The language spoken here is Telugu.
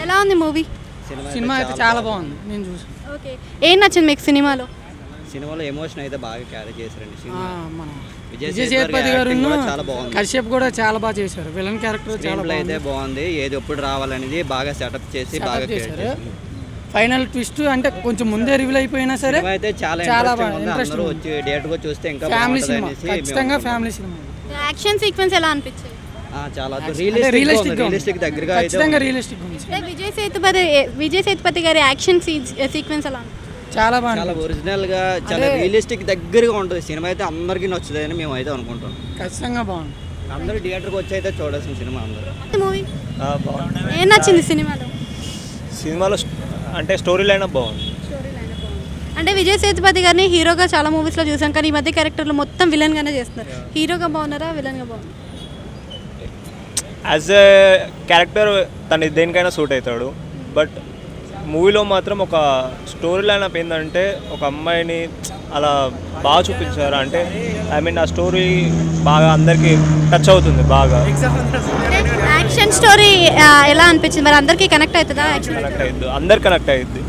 ఎలా ఉంది మూవీ? సినిమా అయితే చాలా బాగుంది, నేను చూసాను. ఓకే, ఏం నచ్చింది మీకు సినిమాలో? సినిమాలో ఎమోషన్ అయితే బాగా క్యారీ చేశారండి. మన విజయ్ సేతుపతి గారు చాలా బాగుంది. కశ్యప్ కూడా చాలా బాగా చేశారు. విలన్ క్యారెక్టర్ చాలా అయితే బాగుంది. ఏది ఎప్పుడు రావాలనేది బాగా సెటప్ చేసి బాగా చేశారు. ఫైనల్ ట్విస్ట్ అంటే కొంచెం ముందే రివీల్ అయిపోయినా సరే అయితే చాలా ఇంట్రెస్ట్ వచ్చి థియేటర్ గా చూస్తే ఇంకా ఫ్యామిలీ సినిమా, ఖచ్చితంగా ఫ్యామిలీ సినిమా. యాక్షన్ సీక్వెన్స్ ఎలా అనిపించాయి? చాలా రియలిస్టిక్ దగ్గరగా ఖచ్చితంగా రియలిస్టిక్ ఉంది. విజయ్ సేతుపతి గారి యాక్షన్ సీక్వెన్స్ ఎలా? చాలా బాగా, చాలా ఒరిజినల్ గా, చాలా రియలిస్టిక్ దగ్గరగా ఉంటుంది. సినిమా అయితే అందరికీ నచ్చుతుందని మేము అయితే అనుకుంటాం. ఖచ్చితంగా బాగుంది. అందరూ థియేటర్కి వచ్చి అయితే చూడాల్సిన సినిమా. అందరూ మూవీ ఏం నచ్చింది సినిమాలో? సినిమాలో అంటే స్టోరీ లైన్ బాగుంది. అంటే విజయ్ సేతుపతి గారిని హీరోగా చాలా మూవీస్లో చూసాం, కానీ ఈ మధ్య క్యారెక్టర్లు మొత్తం విలన్ గానే చేస్తున్నారు. హీరోగా బాగున్నారా, విలన్ గా బాగున్నారు? యాజ్ ఎ క్యారెక్టర్ తను దేనికైనా సూట్ అవుతాడు. బట్ మూవీలో మాత్రం ఒక స్టోరీ లైన్ అప్ ఏంటంటే ఒక అమ్మాయిని అలా బాగా చూపించారు. అంటే ఐ మీన్ ఆ స్టోరీ బాగా అందరికీ టచ్ అవుతుంది. బాగా యాక్షన్ స్టోరీ ఎలా అనిపించింది మరి? అందరికీ కనెక్ట్ అవుతుందా? కనెక్ట్ అవుతుంది, అందరు కనెక్ట్ అవుతుంది.